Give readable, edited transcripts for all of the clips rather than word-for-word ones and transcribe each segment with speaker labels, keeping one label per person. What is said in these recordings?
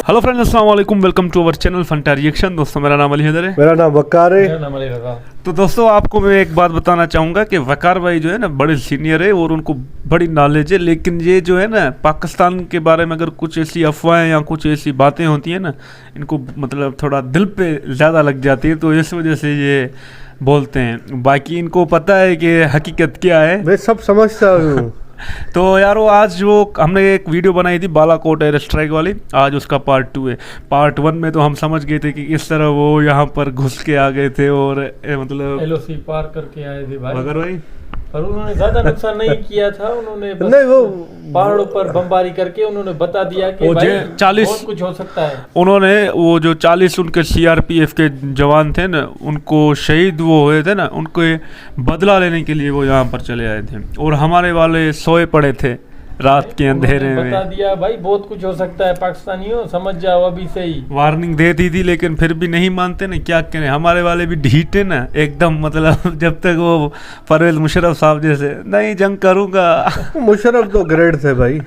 Speaker 1: Hello friends, अस्सलाम वालेकुम। Welcome to our channel Fanta reaction. दोस्तों, मेरा नाम अली हैदर है।
Speaker 2: मेरा नाम वकार है।
Speaker 1: तो दोस्तों, आपको मैं एक बात बताना चाहूँगा कि वकार भाई जो है ना, बड़े सीनियर है और उनको बड़ी नॉलेज है। लेकिन ये जो है ना, पाकिस्तान के बारे में अगर कुछ ऐसी अफवाहें या कुछ ऐसी बातें होती हैं ना, इनको मतलब थोड़ा दिल पे ज़्यादा लग जाती है, तो इस वजह से ये बोलते हैं। बाकी इनको पता है कि हकीकत क्या है।
Speaker 2: मैं सब समझता हूँ।
Speaker 1: तो यारो, आज जो हमने एक वीडियो बनाई थी बालाकोट एयर स्ट्राइक वाली, आज उसका पार्ट 2 है। पार्ट 1 में तो हम समझ गए थे कि किस तरह वो यहाँ पर घुस के आ गए थे और मतलब
Speaker 3: एलओसी पार करके आए थे भाई।
Speaker 1: मगर भाई,
Speaker 3: पर उन्होंने ज्यादा नुकसान नहीं किया था। उन्होंने बस
Speaker 2: नहीं, वो
Speaker 3: पहाड़ों पर बमबारी करके उन्होंने बता दिया कि
Speaker 1: वो
Speaker 3: भाई
Speaker 1: 40
Speaker 3: बहुत कुछ हो सकता है।
Speaker 1: उन्होंने वो जो 40 उनके सीआरपीएफ के जवान थे ना, उनको शहीद वो हुए थे ना, उनके बदला लेने के लिए वो यहाँ पर चले आए थे और हमारे वाले सोए पड़े थे रात के अंधेरे
Speaker 3: उन्होंने बता
Speaker 1: में।
Speaker 3: दिया भाई बहुत कुछ हो सकता है, पाकिस्तानियों समझ जाओ अभी से ही।
Speaker 1: वार्निंग दे दी थी, लेकिन फिर भी नहीं मानते ना, क्या करें। हमारे वाले भी ढीठ है ना एकदम, मतलब जब तक वो परवेज मुशर्रफ साहब जैसे नहीं जंग करूंगा।
Speaker 2: मुशर्रफ तो ग्रेट थे भाई।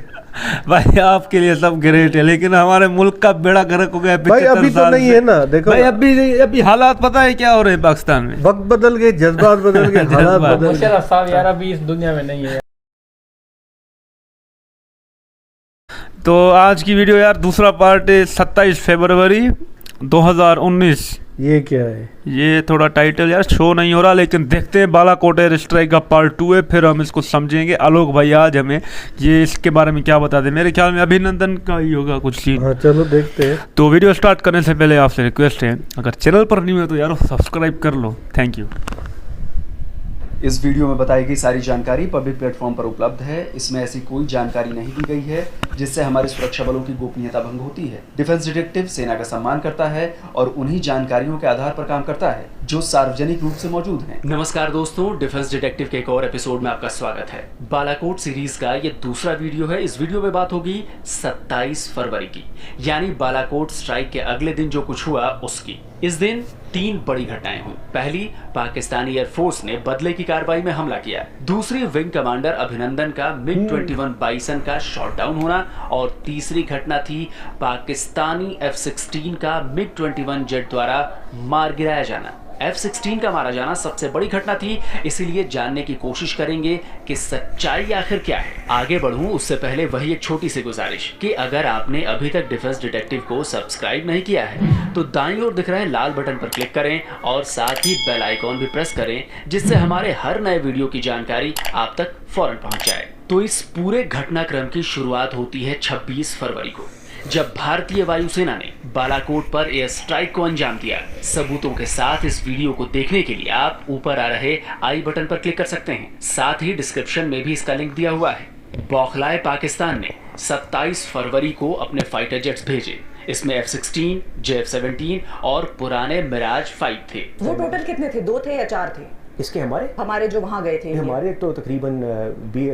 Speaker 1: भाई आपके लिए सब ग्रेट है, लेकिन हमारे मुल्क का बेड़ा गर्क हो गया
Speaker 2: भाई
Speaker 1: 75
Speaker 2: अभी तो
Speaker 1: साल
Speaker 2: नहीं
Speaker 1: से।
Speaker 2: है ना, देखो
Speaker 1: भाई अभी हालात पता है क्या हो रहे हैं पाकिस्तान में।
Speaker 2: वक्त बदल गए, जज्बात बदल गए, हालात
Speaker 1: जज्बात।
Speaker 2: बदल गए।
Speaker 3: मुशर्रफ साहब यार अभी इस दुनिया में नहीं है।
Speaker 1: तो आज की वीडियो यार, दूसरा पार्ट है 27 फरवरी 2019।
Speaker 2: ये क्या है?
Speaker 1: ये थोड़ा टाइटल यार शो नहीं हो रहा, लेकिन देखते हैं। बालाकोट एयर स्ट्राइक का पार्ट 2 है, फिर हम इसको समझेंगे। आलोक भाई आज हमें ये इसके बारे में क्या बता दें। मेरे ख्याल में अभिनंदन का ही होगा कुछ सीन।
Speaker 2: हाँ चलो देखते हैं।
Speaker 1: तो वीडियो स्टार्ट करने से पहले आपसे रिक्वेस्ट है, अगर चैनल पर नहीं है तो यार सब्सक्राइब कर लो। Thank you.
Speaker 4: इस वीडियो में बताई गई सारी जानकारी पब्लिक प्लेटफॉर्म पर उपलब्ध है। इसमें ऐसी कोई जानकारी नहीं दी गई है जिससे हमारे सुरक्षा बलों की गोपनीयता भंग होती है। डिफेंस डिटेक्टिव सेना का सम्मान करता है और उन्हीं जानकारियों के आधार पर काम करता है जो सार्वजनिक रूप से मौजूद हैं।
Speaker 5: नमस्कार दोस्तों, डिफेंस डिटेक्टिव के एक और एपिसोड में आपका स्वागत है। बालाकोट सीरीज का ये दूसरा वीडियो है। इस वीडियो में बात होगी 27 फरवरी की, यानी बालाकोट स्ट्राइक के अगले दिन जो कुछ हुआ उसकी। इस दिन 3 बड़ी घटनाएं हुई। पहली, पाकिस्तानी एयरफोर्स ने बदले की कार्रवाई में हमला किया। दूसरी, विंग कमांडर अभिनंदन का MiG-21 बाइसन का शॉट डाउन होना। और तीसरी घटना थी पाकिस्तानी F-16 का MiG-21 जेट द्वारा मार गिराया जाना। F-16 का मारा जाना सबसे बड़ी घटना थी, इसीलिए जानने की कोशिश करेंगे कि सच्चाई आखिर क्या है। आगे बढ़ूं उससे पहले वही एक छोटी सी गुजारिश कि अगर आपने अभी तक डिफेंस डिटेक्टिव को सब्सक्राइब नहीं किया है तो दाईं ओर दिख रहे लाल बटन पर क्लिक करें और साथ ही बेल आइकॉन भी प्रेस करें, जिससे हमारे हर नए वीडियो की जानकारी आप तक फौरन पहुंच जाए। तो इस पूरे घटनाक्रम की शुरुआत होती है 26 फरवरी को, जब भारतीय वायुसेना ने बालाकोट पर एयर स्ट्राइक को अंजाम दिया। सबूतों के साथ इस वीडियो को देखने के लिए आप ऊपर आ रहे आई बटन पर क्लिक कर सकते हैं। साथ ही डिस्क्रिप्शन में भी इसका लिंक दिया हुआ है। बौखलाए पाकिस्तान ने 27 फरवरी को अपने फाइटर जेट्स भेजे। इसमें F-16, JF-17 और पुराने मिराज 5 थे।
Speaker 6: वो टोटल कितने थे? 2 थे या 4 थे?
Speaker 7: इसके हमारे
Speaker 6: जो वहाँ गए थे
Speaker 7: हमारे तो तकरीबन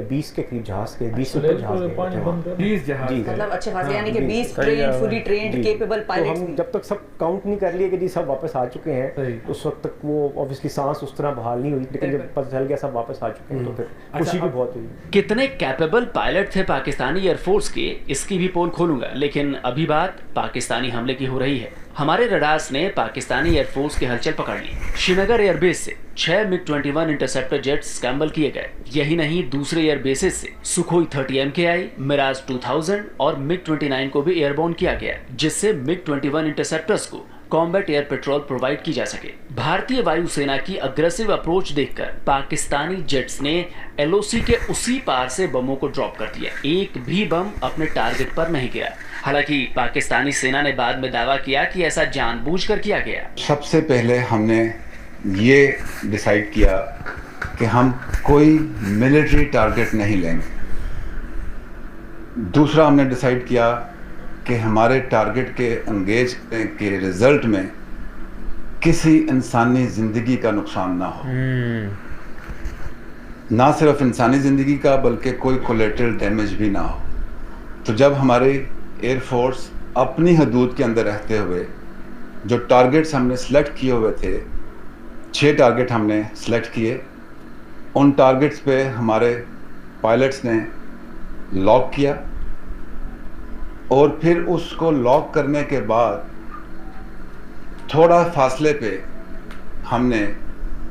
Speaker 7: 20 के करीब जहाज के 20 ऊपर जहाज गए।
Speaker 3: 20 जहाज
Speaker 6: मतलब अच्छे खासे, यानी कि
Speaker 7: 20
Speaker 6: 20 ट्रेन फुली ट्रेन्ड केपेबल
Speaker 7: तो
Speaker 6: पायलट्स।
Speaker 7: हम जब तक सब काउंट नहीं कर लिए कि जी सब वापस आ चुके हैं, उस वक्त तक वो ऑब्वियसली सांस उस तरह बहाल नहीं हुई। लेकिन जब पता चल गया सब वापस आ चुके हैं तो फिर खुशी भी बहुत हुई।
Speaker 5: कितने कैपेबल पायलट थे पाकिस्तानी एयरफोर्स के, इसकी भी पोल खोलूंगा, लेकिन अभी बात पाकिस्तानी हमले की हो रही है। हमारे रडार्स ने पाकिस्तानी एयरफोर्स की हलचल पकड़ ली। श्रीनगर एयरबेस से 6 MiG-21 इंटरसेप्टर जेट स्क्रैम्बल किए गए। यही नहीं, दूसरे एयरबेसेस से सुखोई 30 MKI, मिराज 2000 और MiG-29 को भी एयरबोर्न किया गया, जिससे MiG-21 इंटरसेप्टर्स को कॉम्बैट एयर पेट्रोल प्रोवाइड की जा सके। भारतीय वायुसेना की अग्रेसिव अप्रोच देखकर पाकिस्तानी जेट्स ने LOC के उसी पार से बमों को ड्रॉप कर दिया। एक भी बम अपने टारगेट पर नहीं गया। हालांकि पाकिस्तानी सेना ने बाद में दावा किया कि ऐसा जानबूझकर किया गया।
Speaker 8: सबसे पहले हमने ये डिसाइड किया कि हम कोई मिलिट्री टारगेट नहीं लेंगे। दूसरा, हमने डिसाइड किया कि हमारे टारगेट के एंगेज के रिजल्ट में किसी इंसानी ज़िंदगी का नुकसान ना हो। ना सिर्फ इंसानी ज़िंदगी का, बल्कि कोई कोलेटरल डैमेज भी ना हो। तो जब हमारे एयरफोर्स अपनी हदूद के अंदर रहते हुए जो टारगेट्स हमने सेलेक्ट किए हुए थे, 6 टारगेट हमने सेलेक्ट किए, उन टारगेट्स पे हमारे पायलट्स ने लॉक किया और फिर उसको लॉक करने के बाद थोड़ा फासले पे हमने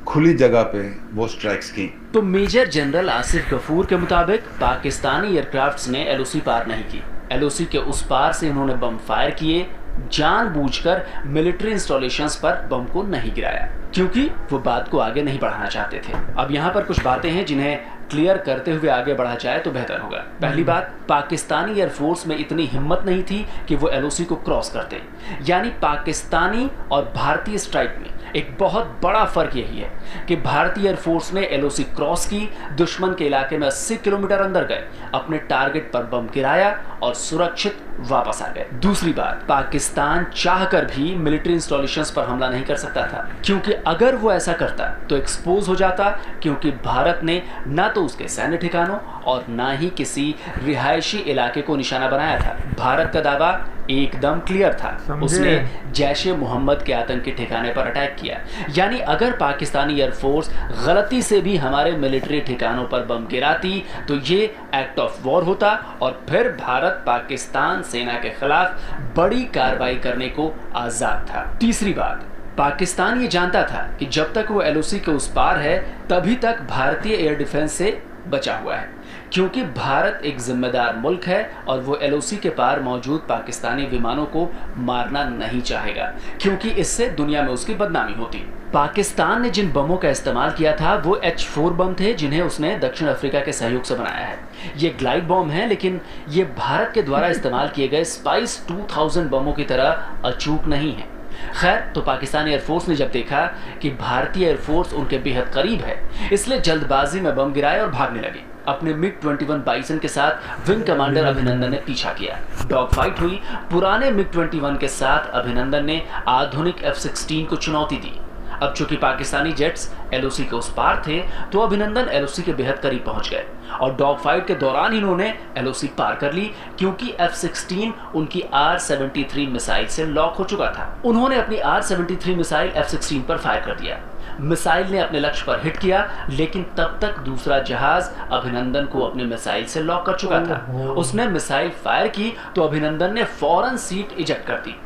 Speaker 8: खुली जगह पे वो स्ट्राइक्स की।
Speaker 5: तो मेजर जनरल आसिफ गफूर के मुताबिक पाकिस्तानी एयरक्राफ्ट्स ने एलओसी पार नहीं की। एलओसी के उस पार से इन्होंने बम फायर किए, जानबूझकर मिलिट्री इंस्टॉलेशंस पर बम को नहीं गिराया, क्योंकि वो बात को आगे नहीं बढ़ाना चाहते थे। अब यहाँ पर कुछ बातें हैं जिन्हें क्लियर करते हुए आगे बढ़ा जाए तो बेहतर होगा। पहली बात, पाकिस्तानी एयरफोर्स में इतनी हिम्मत नहीं थी कि वो एलओसी को क्रॉस करते। यानी पाकिस्तानी और भारतीय स्ट्राइक में एक बहुत बड़ा फर्क यही है कि भारतीय एयरफोर्स ने एलओसी क्रॉस की, दुश्मन के इलाके में 80 किलोमीटर अंदर गए, अपने टारगेट पर बम गिराया और सुरक्षित वापस आ गए। दूसरी बात, पाकिस्तान चाहकर भी मिलिट्री इंस्टॉलेशंस पर हमला नहीं कर सकता था, क्योंकि अगर वो ऐसा करता तो एक्सपोज हो जाता, क्योंकि भारत ने ना तो उसके सैन्य ठिकानों और ना ही किसी रिहायशी इलाके को निशाना बनाया था। भारत का दावा एकदम क्लियर था, उसने जैश ए मोहम्मद के आतंकी ठिकाने पर अटैक किया। यानी अगर पाकिस्तानी एयरफोर्स गलती से भी हमारे मिलिट्री ठिकानों पर बम गिराती तो ये एक्ट ऑफ वॉर होता और फिर भारत पाकिस्तान सेना के खिलाफ बड़ी कार्रवाई करने को आजाद था। तीसरी बात, पाकिस्तान ये जानता था कि जब तक वो एलओसी के उस पार है तभी तक भारतीय एयर डिफेंस से बचा हुआ है, क्योंकि भारत एक जिम्मेदार मुल्क है और वो एलओसी के पार मौजूद पाकिस्तानी विमानों को मारना नहीं चाहेगा, क्योंकि इससे दुनिया में उसकी बदनामी होती। पाकिस्तान ने जिन बमों का इस्तेमाल किया था वो H4 बम थे, जिन्हें उसने दक्षिण अफ्रीका के सहयोग से बनाया है। ये ग्लाइड बम है, लेकिन ये भारत के द्वारा इस्तेमाल किए गए स्पाइस 2000 बमों की तरह अचूक नहीं है। खैर, तो पाकिस्तानी एयरफोर्स ने जब देखा कि भारतीय एयरफोर्स उनके बेहद करीब है, इसलिए जल्दबाजी में बम गिराए और भागने लगे। अपने MiG-21 बाइसन के साथ विंग कमांडर अभिनंदन ने पीछा किया। डॉग फाइट हुई। पुराने MiG-21 के साथ अभिनंदन ने आधुनिक F-16 को चुनौती दी। अब चूंकि पाकिस्तानी जेट्स एलओसी के उस पार थे तो अभिनंदन एलओसी के बेहद करीब पहुंच गए और डॉग फाइट के दौरान इन्होंने एलओसी पार कर ली, क्योंकि F-16 उनकी R-73 मिसाइल से लॉक हो चुका था। उन्होंने अपनी R-73 मिसाइल F-16 पर फायर कर दिया। मिसाइल ने अपने लक्ष्य पर हिट किया, लेकिन तब तक दूसरा जहाज अभिनंदन को अपने मिसाइल से लॉक कर चुका था। उसने मिसाइल फायर की तो अभिनंदन ने फौरन सीट इजेक्ट कर दी।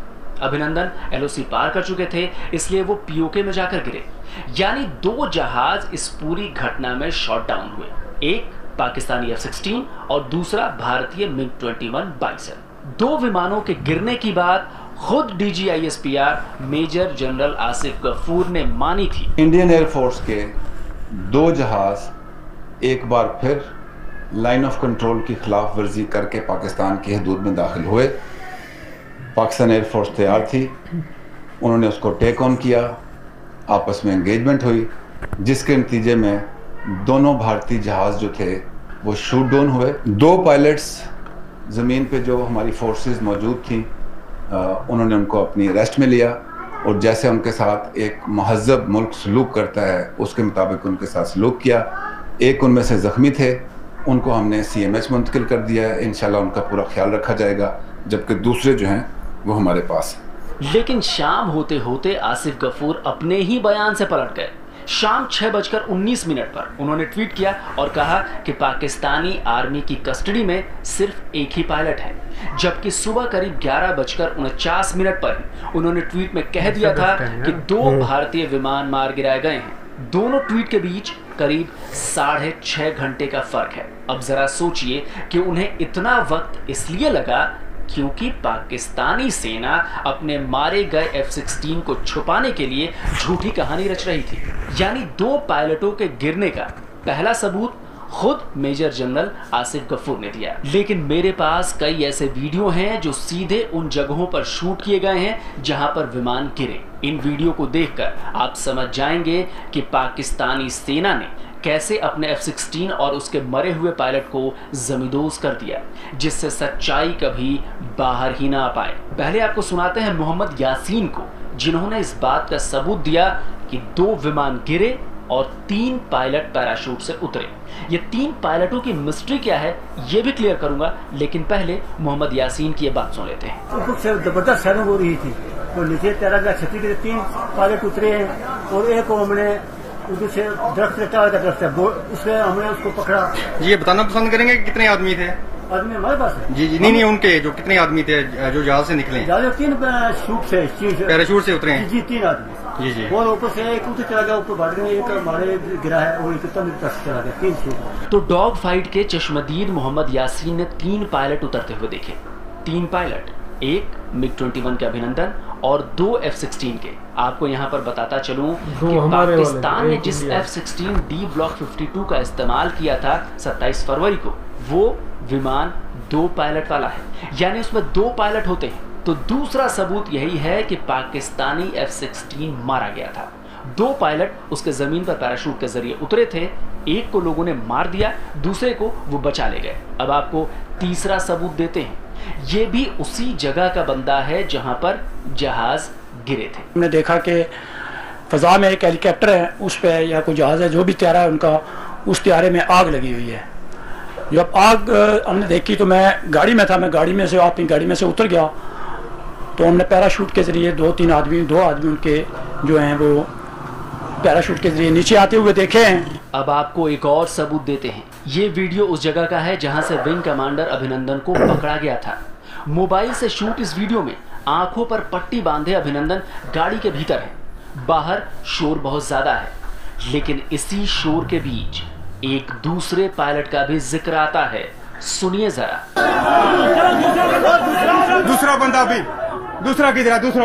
Speaker 5: अभिनंदन एलओसी पार कर चुके थे, इसलिए वो पीओके में जाकर गिरे। यानी 2 जहाज इस पूरी घटना में शॉट डाउन हुए, एक पाकिस्तानी F-16 और दूसरा भारतीय MiG-21 बाइसन। 2 विमानों के गिरने की बात खुद DGISPR major general Asif Ghafoor ने मानी थी।
Speaker 8: इंडियन एयरफोर्स के 2 जहाज एक बार फिर लाइन ऑफ कंट्रोल की खिलाफ वर्जी करके पाकिस्तान की हदूद में दाखिल हुए। पाकिस्तान एयरफोर्स तैयार थी, उन्होंने उसको टेक ऑन किया, आपस में एंगेजमेंट हुई, जिसके नतीजे में दोनों भारतीय जहाज़ जो थे वो शूट डाउन हुए। 2 पायलट्स ज़मीन पे जो हमारी फोर्सेस मौजूद थी, उन्होंने उनको अपनी अरेस्ट में लिया और जैसे उनके साथ एक महज़ब मुल्क सलूक करता है उसके मुताबिक उनके साथ सलूक किया। एक उनमें से ज़ख्मी थे, उनको हमने CMH मुंतकिल कर दिया है, इंशाल्लाह उनका पूरा ख्याल रखा जाएगा, जबकि दूसरे जो हैं वो हमारे पास है।
Speaker 5: लेकिन शाम होते होते आसिफ गफूर अपने ही बयान से पलट गए। शाम 6:19 पर उन्होंने ट्वीट किया और कहा कि पाकिस्तानी आर्मी की कस्टडी में सिर्फ एक ही पायलट है, जबकि सुबह करीब 11:49 पर उन्होंने ट्वीट में कह दिया था कि 2 भारतीय विमान मार गिराए गए हैं। दोनों ट्वीट के बीच करीब 6.5 घंटे का फर्क है। अब जरा सोचिए कि उन्हें इतना वक्त इसलिए लगा क्योंकि पाकिस्तानी सेना अपने मारे गए F-16 को छुपाने के लिए झूठी कहानी रच रही थी। यानी 2 पायलटों के गिरने का पहला सबूत खुद मेजर जनरल आसिफ गफूर ने दिया। लेकिन मेरे पास कई ऐसे वीडियो हैं जो सीधे उन जगहों पर शूट किए गए हैं जहां पर विमान गिरे। इन वीडियो को देखकर आप समझ जाएंगे कि पाकिस्तानी सेना ने कैसे अपने F-16 और उसके मरे हुए पायलट को जमींदोज कर दिया, जिससे सच्चाई कभी बाहर ही ना आ पाए। पहले आपको सुनाते हैं मोहम्मद यासीन को, जिन्होंने इस बात का सबूत दिया कि 2 विमान गिरे और 3 पायलट पैराशूट से उतरे। ये 3 पायलटों की मिस्ट्री क्या है ये भी क्लियर करूंगा, लेकिन पहले मोहम्मद यासीन की ये बात सुन लेते हैं।
Speaker 9: कुछ जबरदस्त शर्म हो रही थी, तो नीचे तेरा गया छतरी के 3 पायलट उतरे हैं और एक को हमने उधर से दरख्त लेता हुआ दरख्त है, इसमें हमने उसको पकड़ा।
Speaker 10: ये बताना पसंद करेंगे कि कितने आदमी थे?
Speaker 9: आदमी हमारे पास है।
Speaker 10: जी नहीं उनके जो कितने आदमी थे जो जहाज से निकले?
Speaker 9: ज्यादा 3 शूट से
Speaker 10: पैराशूट से उतरे हैं?
Speaker 9: जी 3 आदमी।
Speaker 10: जी
Speaker 9: और ऊपर से एक ऊपर चला गया, ऊपर बढ़ गया, एक हमारे गिरा है और एक चला गया। 3 शूट।
Speaker 5: तो डॉग फाइट के चश्मदीद मोहम्मद यासीन ने 3 पायलट उतरते हुए देखे। 3 पायलट, एक MiG-21 के अभिनंदन और 2 F-16 के। आपको यहाँ पर बताता चलूं कि पाकिस्तान ने जिस F-16 D Block 52 का इस्तेमाल किया था 27 फरवरी को, वो विमान 2 पायलट वाला है, यानी उसमें 2 पायलट होते हैं। तो दूसरा सबूत यही है कि पाकिस्तानी F-16 मारा गया था। 2 पायलट उसके जमीन पर पैराशूट के जरिए उतरे थे, एक को लोगों ने मार दिया, दूसरे को वो बचा ले गए। अब आपको तीसरा सबूत देते हैं। ये भी उसी जगह का बंदा है जहां पर जहाज गिरे थे।
Speaker 11: हमने देखा कि फजा में एक हेलीकॉप्टर है, उस पर या कोई जहाज है, जो भी त्यारा है उनका, उस त्यारे में आग लगी हुई है। जब आग हमने देखी तो मैं गाड़ी में था, मैं गाड़ी में से अपनी गाड़ी में से उतर गया, तो हमने पैराशूट के जरिए 2 आदमी उनके जो हैं वो पैराशूट के जरिए नीचे आते हुए देखे हैं।
Speaker 5: अब आपको एक और सबूत देते हैं। ये वीडियो उस जगह का है जहां से विंग कमांडर अभिनंदन को पकड़ा गया था। मोबाइल से शूट इस वीडियो में आंखों पर पट्टी बांधे अभिनंदन गाड़ी के भीतर है। बाहर शोर बहुत ज्यादा है, लेकिन इसी शोर के बीच एक दूसरे पायलट का भी जिक्र आता है। सुनिए जरा।
Speaker 10: दूसरा बंदा भी, दूसरा किधर? दूसरा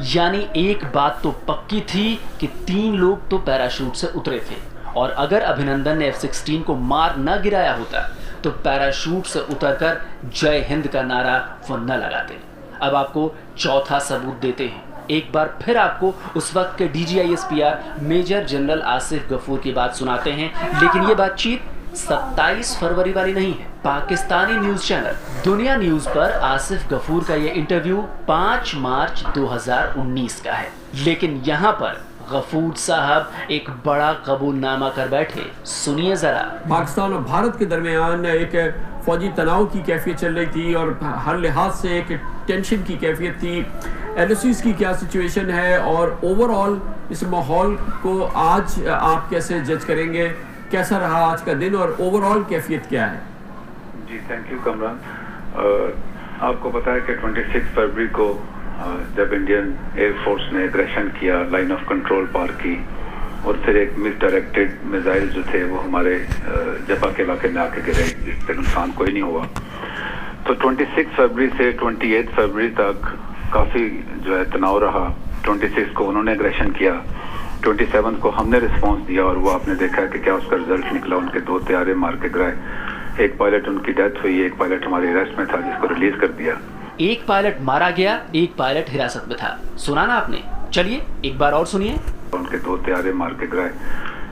Speaker 5: यानी एक बात तो पक्की थी कि 3 लोग तो पैराशूट से उतरे थे, और अगर अभिनंदन ने F-16 को मार न गिराया होता तो पैराशूट से उतरकर जय हिंद का नारा वो न लगाते। अब आपको चौथा सबूत देते हैं। एक बार फिर आपको उस वक्त के DGISPR major general Asif Ghafoor की बात सुनाते हैं, लेकिन ये बातचीत 27 फरवरी वाली नहीं है। पाकिस्तानी न्यूज चैनल दुनिया न्यूज पर आसिफ गफूर का ये इंटरव्यू 5 मार्च 2019 का है, लेकिन यहाँ पर गफूर साहब एक बड़ा कबूलनामा कर बैठे। सुनिए जरा।
Speaker 12: पाकिस्तान और भारत के दरमियान एक फौजी तनाव की कैफियत चल रही थी और हर लिहाज से एक टेंशन की कैफियत थी। LOCs की क्या सिचुएशन है और ओवरऑल इस माहौल को आज आप कैसे जज करेंगे? कैसा रहा आज का दिन और ओवरऑल कैफियत क्या है?
Speaker 13: जी थैंक यू कमरान। आपको पता है कि 26 फरवरी को जब इंडियन एयरफोर्स ने एग्रेशन किया, लाइन ऑफ कंट्रोल पार की और फिर एक मिसडायरेक्टेड मिसाइल जो थे वो हमारे जपा के इलाके में आके गिरे, जिससे नुकसान कोई नहीं हुआ। तो 26 फरवरी से 28 फरवरी तक काफ़ी जो है तनाव रहा। 26 को उन्होंने एग्रेशन किया, 27 को हमने रिस्पांस दिया और वो आपने देखा कि क्या उसका रिजल्ट निकला। उनके 2 तैयारे मार के गिराए, एक पायलट उनकी डेथ हुई, एक पायलट हमारे अरेस्ट में था जिसको रिलीज कर दिया।
Speaker 5: एक पायलट मारा गया, एक पायलट हिरासत में था। सुना ना आपने? चलिए एक बार और सुनिए।
Speaker 13: उनके 2 तैयारे मार के गिराए,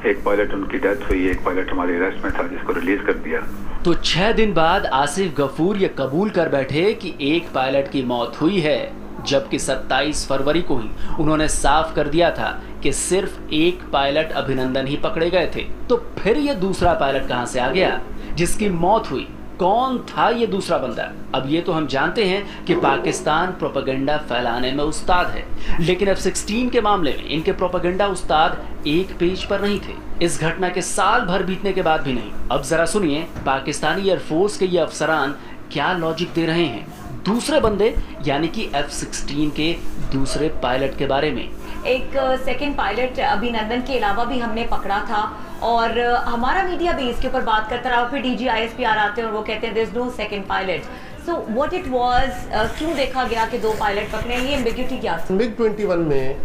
Speaker 13: एक पायलट उनकी डेथ हुई, एक पायलट हमारे अरेस्ट में था जिसको रिलीज कर दिया।
Speaker 5: तो 6 दिन बाद आसिफ गफूर ये कबूल कर बैठे कि एक पायलट की मौत हुई है, जबकि 27 फरवरी को ही उन्होंने साफ कर दिया था कि सिर्फ एक पायलट अभिनंदन ही पकड़े गए थे। तो फिर ये दूसरा पायलट कहां से आ गया जिसकी मौत हुई? कौन था ये दूसरा बंदा? अब ये तो हम जानते हैं कि पाकिस्तान प्रोपेगेंडा फैलाने में उस्ताद है, लेकिन F-16 के मामले में इनके प्रोपेगेंडा उस्ताद एक पेज पर नहीं थे, इस घटना के साल भर बीतने के बाद भी नहीं। अब जरा सुनिए पाकिस्तानी एयरफोर्स के ये अफसरान क्या लॉजिक दे रहे हैं दूसरे बंदे यानी कि F-16 के दूसरे पायलट के बारे में।
Speaker 6: एक सेकंड पायलट अभिनंदन के अलावा भी हमने पकड़ा था और हमारा मीडिया भी इसके ऊपर बात करता रहा। फिर DGISPR आते हैं और वो कहते हैं there is no second pilot. So what it was, क्यों देखा गया कि 2 पायलट पकड़े? ये एम्बिग्यूटी क्या थी?
Speaker 14: MiG-21 में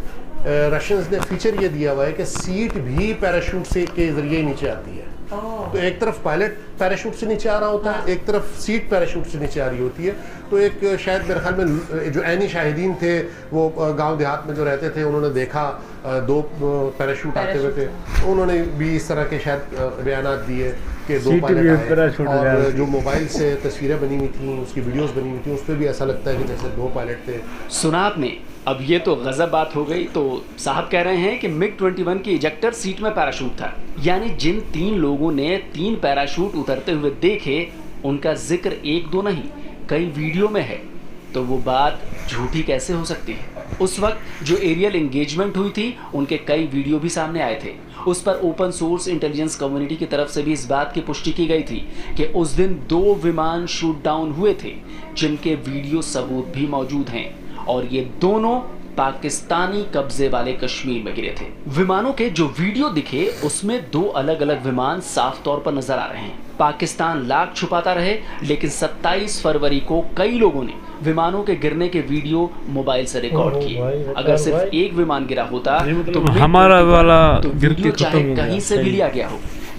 Speaker 14: रशियंस ने फीचर ये दिया हुआ है कि सीट भी पैराशूट से के जरिए नीचे आती है। तो एक तरफ पायलट पैराशूट से नीचे आ रहा होता है, एक तरफ सीट पैराशूट से नीचे आ रही होती है। तो एक शायद मेरे ख्याल में जो ऐनी शाहिदीन थे वो गांव देहात में जो रहते थे, उन्होंने देखा 2 पैराशूट आते हुए थे, उन्होंने भी इस तरह के शायद बयानात दिए कि 2 पायलट आए। और जो मोबाइल से तस्वीरें बनी हुई थी, उसकी वीडियोस बनी हुई थी, उस पर भी ऐसा लगता है कि जैसे 2 पायलट थे।
Speaker 5: सुना आपने? अब ये तो गजब बात हो गई। तो साहब कह रहे हैं कि MiG-21 की इजेक्टर सीट में पैराशूट था, यानी जिन 3 लोगों ने 3 पैराशूट उतरते हुए देखे उनका जिक्र 1-2 नहीं कई वीडियो में है। तो वो बात झूठी कैसे हो सकती है? उस वक्त जो एरियल एंगेजमेंट हुई थी उनके कई वीडियो भी सामने आए थे उस पर ओपन सोर्स इंटेलिजेंस कम्युनिटी की तरफ से भी इस बात की पुष्टि की गई थी कि उस दिन 2 विमान शूट डाउन हुए थे, जिनके वीडियो सबूत भी मौजूद हैं और ये दोनों पाकिस्तानी कब्जे वाले कश्मीर में गिरे थे। विमानों के जो वीडियो दिखे उसमें 2 अलग अलग विमान साफ तौर पर नजर आ रहे हैं। पाकिस्तान लाख छुपाता रहे, लेकिन 27 फरवरी को कई लोगों ने विमानों के गिरने के वीडियो मोबाइल से रिकॉर्ड किए। अगर सिर्फ एक विमान गिरा होता तो
Speaker 1: हमारा वाला
Speaker 5: वीडियो चाहे कहीं से भी लिया गया हो,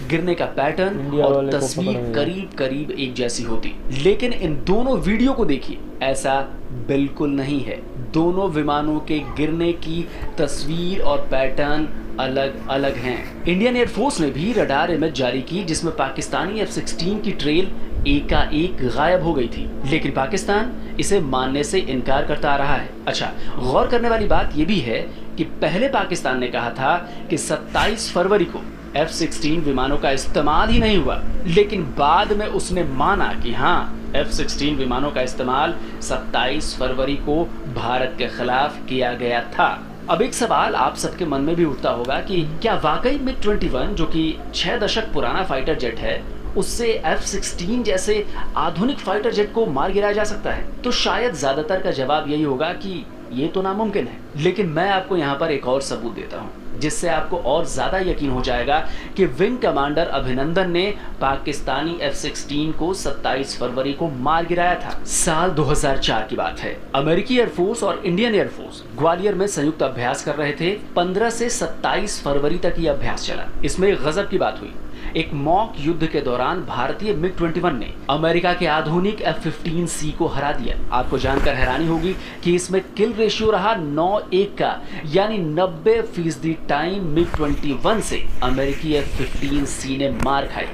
Speaker 5: गिरने का पैटर्न और तस्वीर करीब करीब एक जैसी होती। लेकिन इन दोनों वीडियो को देखिए, ऐसा बिल्कुल नहीं है। दोनों विमानों के गिरने की तस्वीर और पैटर्न अलग अलग हैं। इंडियन एयरफोर्स ने भी रडार इमेज जारी की जिसमें पाकिस्तानी F-16 की ट्रेल एकाएक गायब हो गई थी, लेकिन पाकिस्तान इसे मानने से इनकार करता आ रहा है। अच्छा, गौर करने वाली बात यह भी है कि पहले पाकिस्तान ने कहा था कि 27 फरवरी को F-16 विमानों का इस्तेमाल ही नहीं हुआ, लेकिन बाद में उसने माना कि हाँ, F-16 विमानों का इस्तेमाल 27 फरवरी को भारत के खिलाफ किया गया था। अब एक सवाल आप सबके मन में भी उठता होगा कि क्या वाकई MiG-21 जो कि 6 दशक पुराना फाइटर जेट है, उससे F-16 जैसे आधुनिक फाइटर जेट को मार गिराया जा सकता है? तो शायद ज्यादातर का जवाब यही होगा कि ये तो नामुमकिन है। लेकिन मैं आपको यहाँ पर एक और सबूत देता हूँ जिससे आपको और ज्यादा यकीन हो जाएगा कि विंग कमांडर अभिनंदन ने पाकिस्तानी F-16 को 27 फरवरी को मार गिराया था। साल 2004 की बात है। अमेरिकी एयरफोर्स और इंडियन एयरफोर्स ग्वालियर में संयुक्त अभ्यास कर रहे थे। 15 से 27 फरवरी तक ये अभ्यास चला। इसमें एक गजब की बात हुई। एक मॉक युद्ध के दौरान भारतीय MiG-21 ने अमेरिका के आधुनिक F-15C को हरा दिया। आपको जानकर हैरानी होगी कि इसमें किल रेशियो रहा 9-1 का, यानी 90% टाइम MiG-21 से अमेरिकी F-15C ने मार खाई।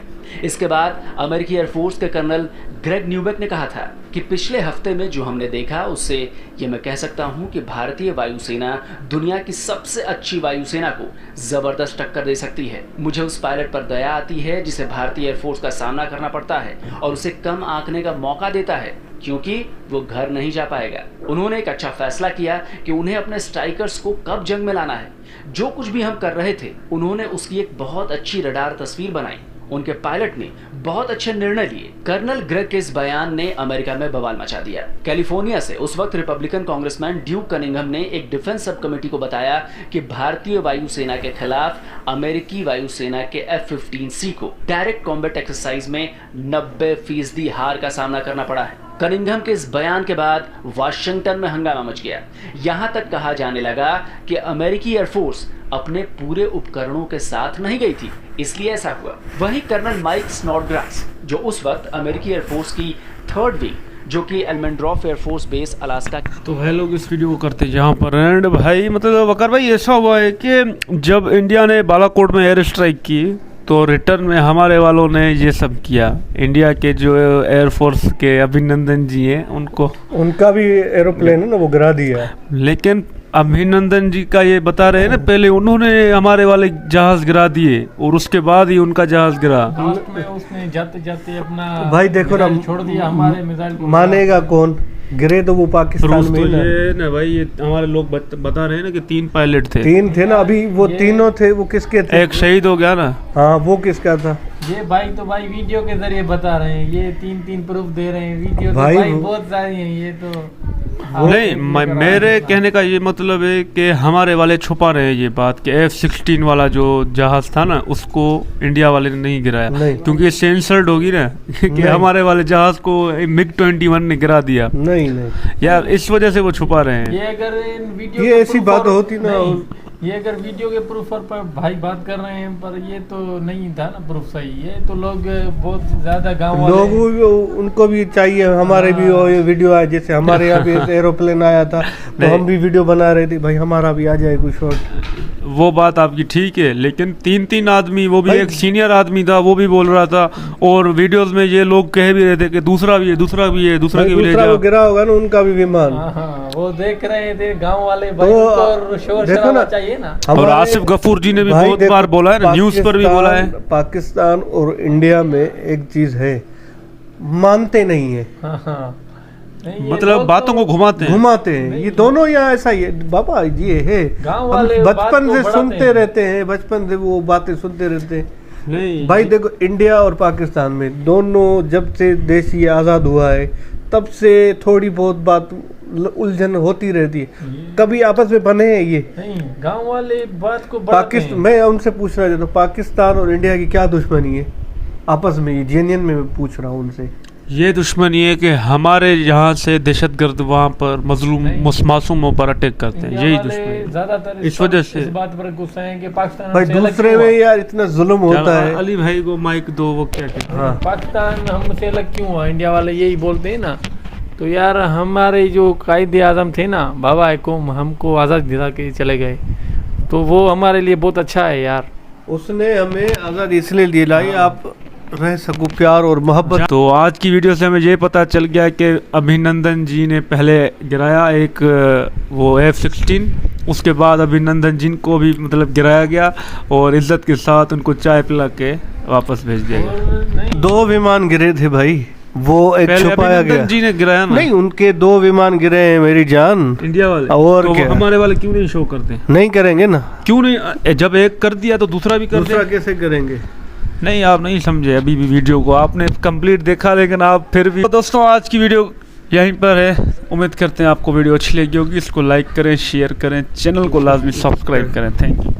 Speaker 5: इसके बाद अमेरिकी एयरफोर्स के कर्नल ग्रेग न्यूबेक ने कहा था कि पिछले हफ्ते में जो हमने देखा उससे ये मैं कह सकता हूं कि भारतीय वायुसेना दुनिया की सबसे अच्छी वायुसेना को जबरदस्त टक्कर दे सकती है। मुझे उस पायलट पर दया आती है जिसे भारतीय एयरफोर्स का सामना करना पड़ता है और उसे कम आंकने का मौका देता है, क्योंकि वो घर नहीं जा पाएगा। उन्होंने एक अच्छा फैसला किया कि उन्हें अपने स्ट्राइकर्स को कब जंग में लाना है। जो कुछ भी हम कर रहे थे उन्होंने उसकी एक बहुत अच्छी रडार तस्वीर बनाई। उनके पायलट ने बहुत अच्छे निर्णय लिए। कर्नल ग्रेग के इस बयान ने अमेरिका में बवाल मचा दिया। कैलिफोर्निया से उस वक्त रिपब्लिकन कांग्रेसमैन ड्यूक कनिंघम ने एक डिफेंस सब कमेटी को बताया कि भारतीय वायुसेना के खिलाफ अमेरिकी वायुसेना के F-15C को डायरेक्ट कॉम्बैट एक्सरसाइज में 90% हार का सामना करना पड़ा है। कनिंघम के इस बयान के बाद वाशिंगटन में हंगामा मच गया। यहाँ तक कहा जाने लगा कि अमेरिकी एयरफोर्स अपने पूरे उपकरणों के साथ नहीं गई थी, इसलिए ऐसा हुआ। वहीं कर्नल माइक स्नोडग्रास, जो उस वक्त अमेरिकी एयरफोर्स की 3rd विंग जो कि एल्मेंड्रॉफ एयरफोर्स बेस अलास्का।
Speaker 1: तो है लोग इस वीडियो को करते यहाँ पर एंड भाई, मतलब वकार भाई ऐसा हुआ है कि जब इंडिया ने बालाकोट में एयर स्ट्राइक की तो रिटर्न में हमारे वालों ने ये सब किया। इंडिया के जो एयरफोर्स के अभिनंदन जी हैं उनका
Speaker 2: भी एरोप्लेन है ना, वो गिरा दिया।
Speaker 1: लेकिन अभिनंदन जी का ये बता रहे हैं ना, पहले उन्होंने हमारे वाले जहाज गिरा दिए और उसके बाद ही उनका जहाज गिरा।
Speaker 3: में उसने जाते जाते अपना
Speaker 2: भाई देखो ना,
Speaker 3: छोड़ दिया हमारे मिसाइल।
Speaker 2: मानेगा कौन? गिरे तो वो पाकिस्तान में
Speaker 1: तो ये ना भाई, ये हमारे लोग बता रहे हैं ना कि 3 पायलट थे।
Speaker 2: 3 थे ना, अभी वो तीनों थे, वो किसके थे?
Speaker 1: एक शहीद हो गया ना।
Speaker 2: हाँ, वो किसका था?
Speaker 3: ये भाई तो भाई वीडियो के जरिए बता रहे हैं, ये 3 प्रूफ दे रहे हैं। वीडियो तो भाई बहुत सारी हैं, ये तो
Speaker 1: नहीं, मेरे कहने का ये मतलब है कि हमारे वाले छुपा रहे हैं ये बात कि F-16 वाला जो जहाज था ना उसको इंडिया वाले ने नहीं गिराया, क्योंकि ये सेंसर्ड होगी ना कि हमारे वाले जहाज को MiG-21 ने गिरा दिया।
Speaker 2: नहीं
Speaker 1: यार, इस वजह से वो छुपा रहे हैं।
Speaker 3: ये अगर वीडियो
Speaker 2: ये ऐसी बात होती ना,
Speaker 3: ये अगर वीडियो के प्रूफ पर भाई बात कर रहे हैं, पर ये तो नहीं था ना प्रूफ सही। ये तो लोग बहुत ज्यादा गाँव वाले
Speaker 2: लोग उनको भी चाहिए, हमारे भी ये वीडियो आए, जैसे हमारे यहाँ भी एरोप्लेन आया था तो हम भी वीडियो बना रहे थे, भाई हमारा भी आ जाए कोई शॉट।
Speaker 1: वो बात आपकी ठीक है, लेकिन 3 आदमी, वो भी एक सीनियर आदमी था, वो भी बोल रहा था और वीडियोस में ये लोग कह भी रहे थे कि दूसरा भी है, दूसरा भी है, दूसरा की भी ले जाओ।
Speaker 2: गिरा होगा ना उनका भी विमान।
Speaker 3: वो देख रहे थे गाँव वाले भाई, और शोर शराबा चाहिए ना।
Speaker 1: और आसिफ गफूर जी ने भी बहुत बार बोला है ना, न्यूज पर भी बोला है।
Speaker 2: पाकिस्तान और इंडिया में एक चीज है, मानते नहीं है।
Speaker 1: मतलब बातों को घुमाते
Speaker 2: हैं ये दोनों यहाँ ऐसा ही है बाबा, ये है
Speaker 3: गाँव वाले
Speaker 2: बचपन से सुनते रहते हैं, बचपन से वो बातें सुनते रहते हैं। नहीं भाई देखो, इंडिया और पाकिस्तान में दोनों जब से देश ये आज़ाद हुआ है तब से थोड़ी बहुत बात उलझन होती रहती है, कभी आपस में बने हैं ये
Speaker 3: नहीं। गांव वाले बात को पाकिस्तान,
Speaker 2: मैं उनसे पूछना चाहता हूँ पाकिस्तान और इंडिया की क्या दुश्मनी है आपस में, ये जेन्युइन में मैं पूछ रहा हूँ उनसे।
Speaker 1: ये दुश्मनी है कि हमारे यहाँ से दहशतगर्द वहाँ पर मजलूम मासूमों पर अटैक करते हैं, यही दुश्मनी
Speaker 3: ज्यादातर
Speaker 1: इस वजह से
Speaker 3: इस बात पर गुस्सा है कि पाकिस्तान
Speaker 2: भाई दूसरे में यार इतना जुल्म होता है।
Speaker 1: अली भाई को माइक दो, वो क्या कहते हैं
Speaker 3: पाकिस्तान हमसे अलग क्यों हुआ, इंडिया वाले यही बोलते हैं ना। तो यार हमारे जो कायदे आज़म थे ना बाबा हुकुम, हमको आज़ाद दिला के चले गए, तो वो हमारे लिए बहुत अच्छा है यार।
Speaker 2: उसने हमें आज़ादी इसलिए दिलाई आप रह सको प्यार और मोहब्बत।
Speaker 1: तो आज की वीडियो से हमें ये पता चल गया कि अभिनंदन जी ने पहले गिराया एक वो F-16, उसके बाद अभिनंदन जी को भी मतलब गिराया गया और इज्जत के साथ उनको चाय पिला के वापस भेज दिया गया।
Speaker 2: 2 विमान गिरे थे भाई, वो एक छुपाया गया।
Speaker 1: जी ने गिराया ना?
Speaker 2: नहीं, उनके 2 विमान गिरे हैं मेरी जान,
Speaker 1: इंडिया वाले।
Speaker 2: और
Speaker 1: तो
Speaker 2: क्या?
Speaker 1: हमारे वाले क्यों नहीं शो करते?
Speaker 2: नहीं करेंगे ना,
Speaker 1: क्यों नहीं? जब एक कर दिया तो दूसरा भी कर
Speaker 2: दूसरा कैसे करेंगे?
Speaker 1: नहीं, आप नहीं समझे अभी भी वीडियो को, आपने कंप्लीट देखा लेकिन आप फिर भी। तो दोस्तों आज की वीडियो यहीं पर है, उम्मीद करते हैं आपको वीडियो अच्छी लगी होगी। इसको लाइक करें, शेयर करें, चैनल को लाजमी सब्सक्राइब करें। Thank you.